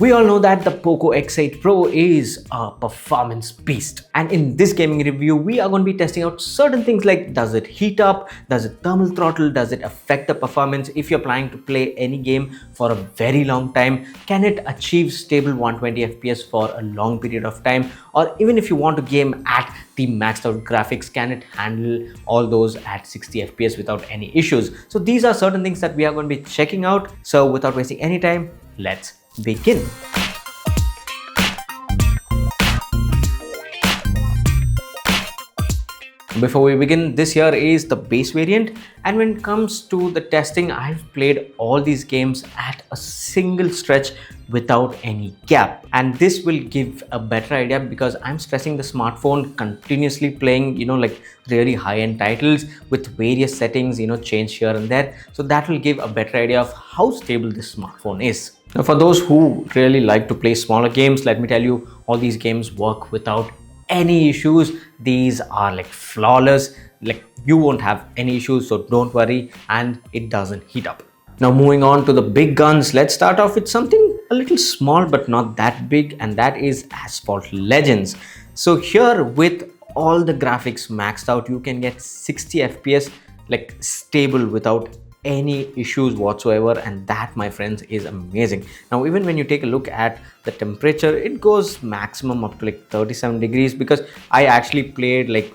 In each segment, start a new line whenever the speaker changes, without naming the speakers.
We all know that the POCO X8 Pro is a performance beast. And in this gaming review, we are going to be testing out certain things like does it heat up, does it thermal throttle, does it affect the performance if you're planning to play any game for a very long time, can it achieve stable 120 FPS for a long period of time, or even if you want to game at the maxed out graphics, can it handle all those at 60 FPS without any issues. So these are certain things that we are going to be checking out. So without wasting any time, let's begin. Before we begin, this here is the base variant, and when it comes to the testing, I've played all these games at a single stretch without any gap, and this will give a better idea because I'm stressing the smartphone continuously playing like really high-end titles with various settings change here and there, so that will give a better idea of how stable this smartphone is. Now for those who really like to play smaller games, let me tell you, all these games work without any issues. These are like flawless, like you won't have any issues, so don't worry, and it doesn't heat up. Now moving on to the big guns, let's start off with something a little small but not that big, and that is Asphalt Legends. So here, with all the graphics maxed out, you can get 60 FPS like stable without any issues whatsoever, and that, my friends, is amazing. Now even when you take a look at the temperature, it goes maximum up to like 37 degrees because I actually played like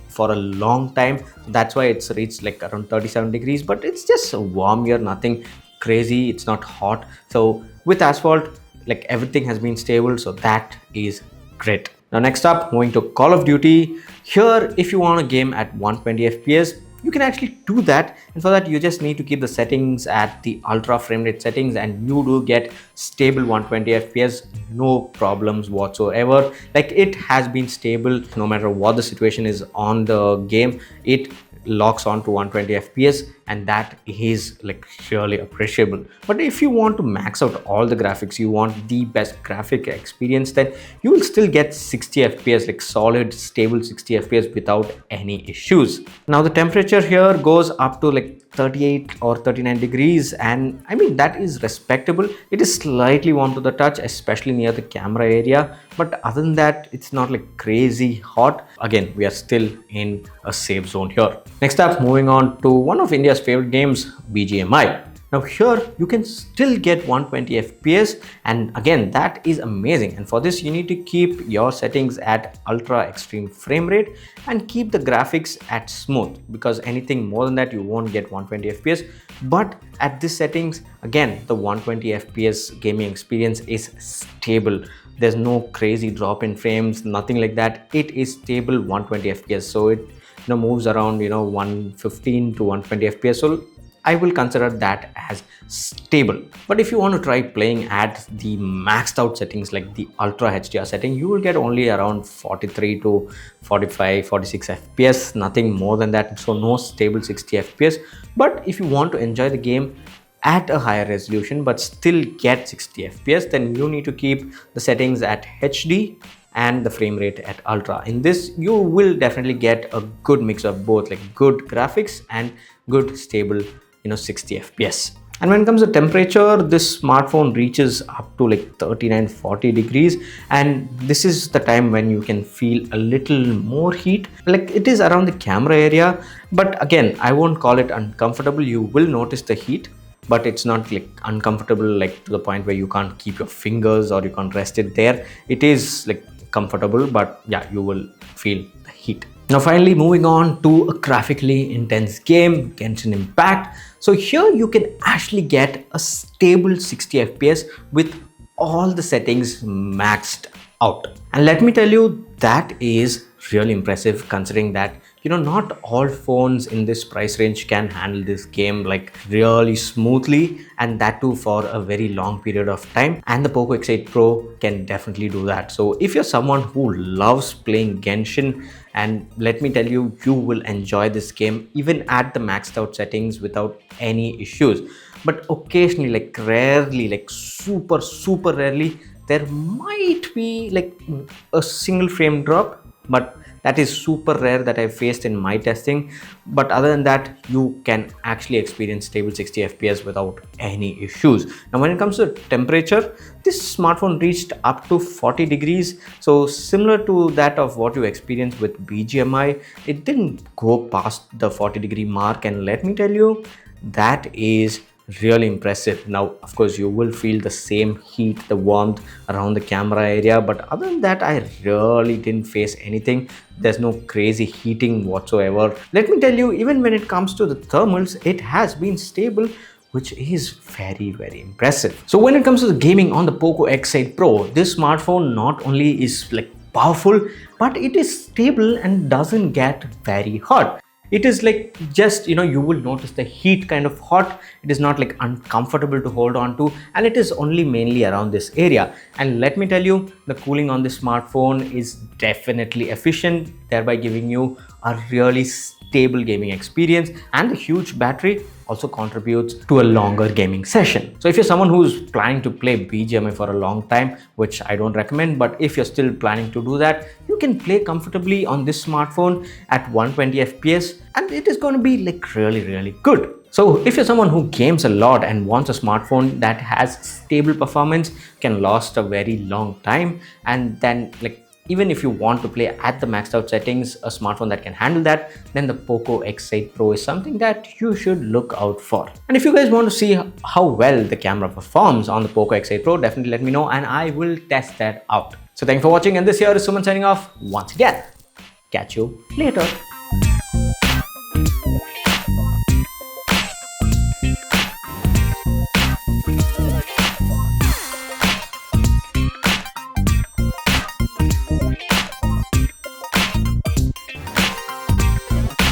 for a long time, that's why it's reached like around 37 degrees, but it's just warm here, nothing crazy, it's not hot. So with Asphalt, like everything has been stable, so that is great. Now next up, moving to Call of Duty. Here, if you want a game at 120 FPS, you can actually do that, and for that you just need to keep the settings at the ultra frame rate settings, and you do get stable 120 FPS, no problems whatsoever. Like it has been stable no matter what the situation is on the game, it locks on to 120 FPS, and that is like surely appreciable. But if you want to max out all the graphics, you want the best graphic experience, then you will still get 60 FPS, like solid stable 60 FPS without any issues. Now the temperature here goes up to like 38 or 39 degrees, and I mean that is respectable. It is slightly warm to the touch, especially near the camera area, but other than that, it's not like crazy hot. Again, we are still in a safe zone here. Next up, moving on to one of India's favorite games, BGMI. Now here you can still get 120 FPS, and again that is amazing, and for this you need to keep your settings at ultra extreme frame rate and keep the graphics at smooth, because anything more than that you won't get 120 FPS. But at this settings, again the 120 FPS gaming experience is stable. There's no crazy drop in frames, nothing like that. It is stable 120 FPS, so it moves around 115 to 120 FPS, so I will consider that as stable. But if you want to try playing at the maxed out settings like the ultra HDR setting, you will get only around 43 to 45 46 FPS, nothing more than that, so no stable 60 FPS. But if you want to enjoy the game at a higher resolution but still get 60 FPS, then you need to keep the settings at HD and the frame rate at ultra. In this, you will definitely get a good mix of both, like good graphics and good stable 60 FPS. And when it comes to temperature, this smartphone reaches up to like 39-40 degrees, and this is the time when you can feel a little more heat, like it is around the camera area. But again, I won't call it uncomfortable. You will notice the heat, but it's not like uncomfortable, like to the point where you can't keep your fingers or you can't rest it there. It is like comfortable, but yeah, you will feel the heat. Now finally, moving on to a graphically intense game, Genshin Impact. So here you can actually get a stable 60 FPS with all the settings maxed out. And let me tell you, that is really impressive, considering that not all phones in this price range can handle this game like really smoothly, and that too for a very long period of time. And the POCO X8 Pro can definitely do that. So if you're someone who loves playing Genshin, and let me tell you, you will enjoy this game even at the maxed out settings without any issues. But occasionally, like rarely, like super rarely, there might be like a single frame drop, but That is super rare that I faced in my testing, but other than that, you can actually experience stable 60 fps without any issues. Now when it comes to temperature, this smartphone reached up to 40 degrees, so similar to that of what you experienced with BGMI. It didn't go past the 40-degree mark, and let me tell you, that is really impressive. Now of course you will feel the same heat, the warmth around the camera area, but other than that I really didn't face anything. There's no crazy heating whatsoever. Let me tell you, even when it comes to the thermals, it has been stable, which is very impressive. So when it comes to the gaming on the POCO X8 Pro, this smartphone not only is like powerful, but it is stable and doesn't get very hot. It is like just, you will notice the heat kind of hot. It is not like uncomfortable to hold on to, and it is only mainly around this area. And let me tell you, the cooling on this smartphone is definitely efficient, thereby giving you a really stable gaming experience. And the huge battery also contributes to a longer gaming session. So if you're someone who's planning to play BGMI for a long time, which I don't recommend, but if you're still planning to do that, you can play comfortably on this smartphone at 120 fps, and it is going to be like really good. So if you're someone who games a lot and wants a smartphone that has stable performance, can last a very long time, and then like even if you want to play at the maxed out settings, a smartphone that can handle that, then the POCO X8 Pro is something that you should look out for. And if you guys want to see how well the camera performs on the POCO X8 Pro, definitely let me know and I will test that out. So thank you for watching, and this here is Suman signing off once again. Catch you later.